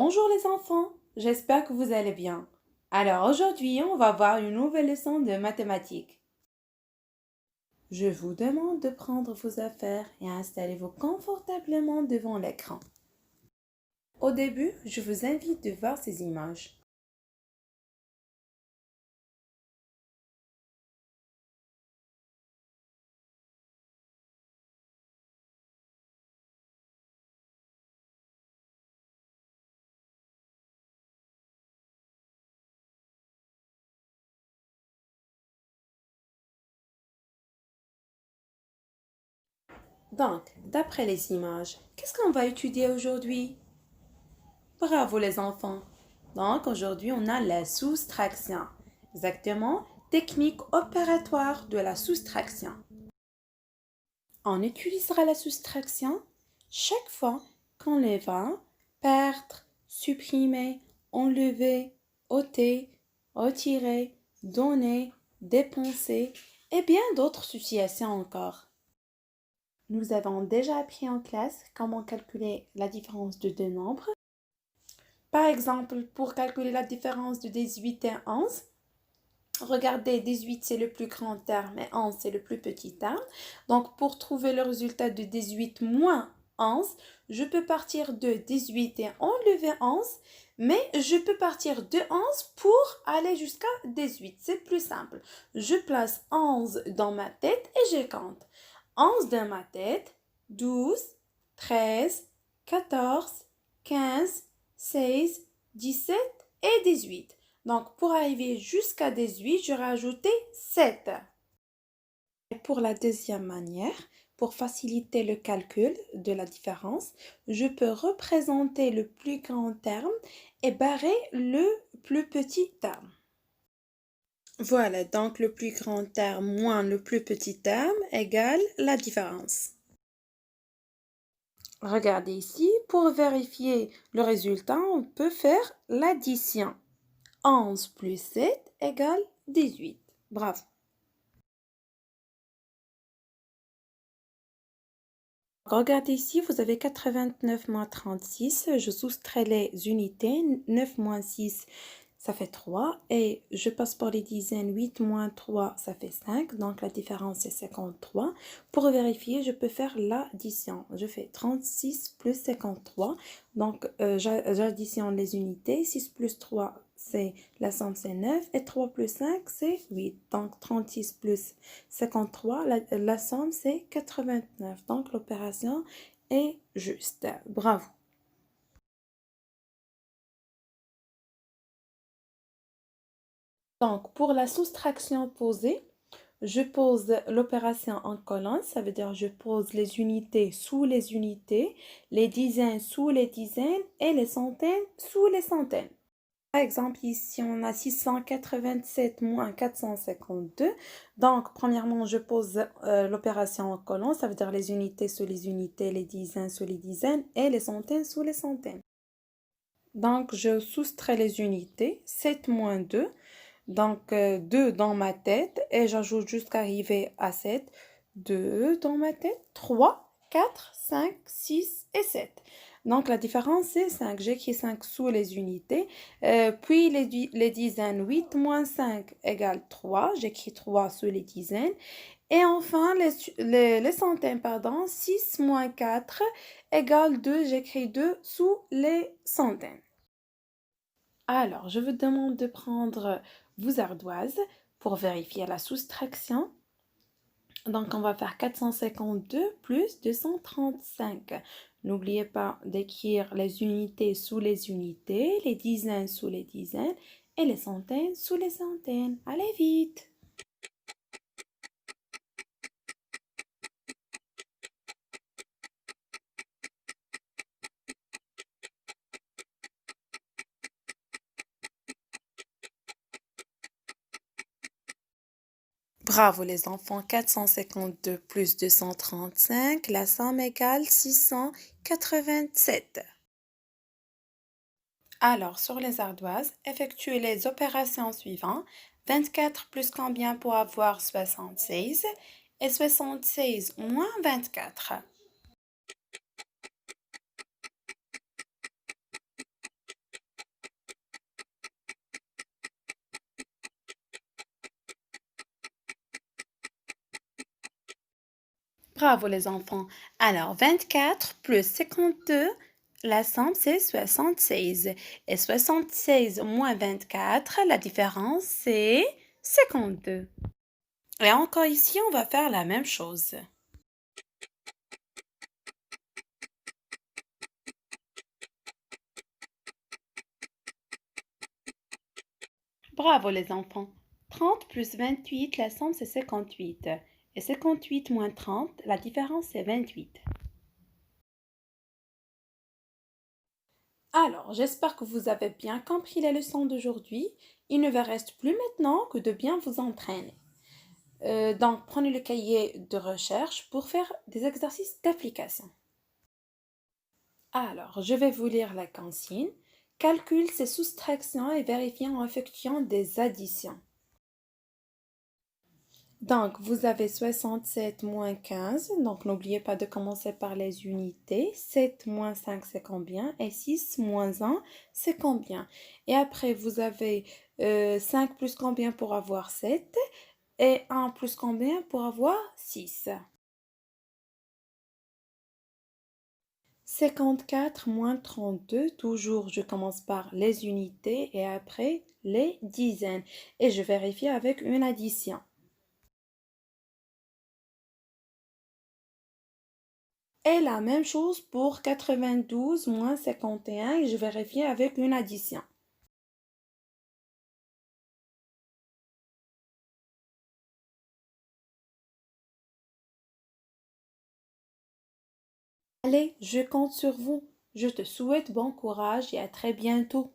Bonjour les enfants, j'espère que vous allez bien. Alors aujourd'hui, on va voir une nouvelle leçon de mathématiques. Je vous demande de prendre vos affaires et installez-vous confortablement devant l'écran. Au début, je vous invite de voir ces images. Donc, d'après les images, qu'est-ce qu'on va étudier aujourd'hui? Bravo les enfants. Donc aujourd'hui, on a la soustraction. Exactement, technique opératoire de la soustraction. On utilisera la soustraction chaque fois qu'on les va perdre, supprimer, enlever, ôter, retirer, donner, dépenser et bien d'autres situations encore. Nous avons déjà appris en classe comment calculer la différence de deux nombres. Par exemple, pour calculer la différence de 18 et 11, regardez, 18 c'est le plus grand terme et 11 c'est le plus petit terme. Donc pour trouver le résultat de 18 moins 11, je peux partir de 18 et enlever 11, mais je peux partir de 11 pour aller jusqu'à 18. C'est plus simple. Je place 11 dans ma tête et je compte. 11 dans ma tête, 12, 13, 14, 15, 16, 17 et 18. Donc, pour arriver jusqu'à 18, je rajoutais 7. Et pour la deuxième manière, pour faciliter le calcul de la différence, je peux représenter le plus grand terme et barrer le plus petit terme. Voilà, donc le plus grand terme moins le plus petit terme égale la différence. Regardez ici, pour vérifier le résultat, on peut faire l'addition. 11 plus 7 égale 18. Bravo. Regardez ici, vous avez 89 moins 36. Je soustrais les unités. 9 moins 6, ça fait 3. Et je passe par les dizaines. 8 moins 3, ça fait 5. Donc la différence est 53. Pour vérifier, je peux faire l'addition. Je fais 36 plus 53. Donc j'additionne les unités. 6 plus 3, la somme c'est 9 et 3 plus 5 c'est 8. Donc 36 plus 53, la somme c'est 89. Donc l'opération est juste. Bravo. Donc pour la soustraction posée, je pose l'opération en colonne, ça veut dire je pose les unités sous les unités, les dizaines sous les dizaines et les centaines sous les centaines. Par exemple, ici, on a 687 moins 452. Donc, premièrement, je pose l'opération en colonne. Ça veut dire les unités sous les unités, les dizaines sous les dizaines et les centaines sous les centaines. Donc, je soustrais les unités. 7 moins 2. Donc, 2 dans ma tête. Et j'ajoute jusqu'à arriver à 7. 2 dans ma tête. 3, 4, 5, 6 et 7. Donc, la différence, c'est 5. J'écris 5 sous les unités. Puis, les dizaines. 8 moins 5 égale 3. J'écris 3 sous les dizaines. Et enfin, les centaines, pardon. 6 moins 4 égale 2. J'écris 2 sous les centaines. Alors, je vous demande de prendre vos ardoises pour vérifier la soustraction. Donc, on va faire 452 plus 235. N'oubliez pas d'écrire les unités sous les unités, les dizaines sous les dizaines et les centaines sous les centaines. Allez vite! Bravo les enfants, 452 plus 235, la somme égale 687. Alors, sur les ardoises, effectuez les opérations suivantes. 24 plus combien pour avoir 76 et 76 moins 24. Bravo les enfants. Alors, 24 plus 52, la somme c'est 76. Et 76 moins 24, la différence c'est 52. Et encore ici, on va faire la même chose. Bravo les enfants. 30 plus 28, la somme c'est 58. Et 58 moins 30, la différence c'est 28. Alors, j'espère que vous avez bien compris les leçons d'aujourd'hui. Il ne vous reste plus maintenant que de bien vous entraîner. Donc, prenez le cahier de recherche pour faire des exercices d'application. Alors, je vais vous lire la consigne. Calcule ses soustractions et vérifie en effectuant des additions. Donc, vous avez 67 moins 15. Donc, n'oubliez pas de commencer par les unités. 7 moins 5, c'est combien? Et 6 moins 1, c'est combien? Et après, vous avez 5 plus combien pour avoir 7? Et 1 plus combien pour avoir 6? 54 moins 32, toujours je commence par les unités et après les dizaines. Et je vérifie avec une addition. Et la même chose pour 92 moins 51 et je vérifie avec une addition. Allez, je compte sur vous. Je te souhaite bon courage et à très bientôt.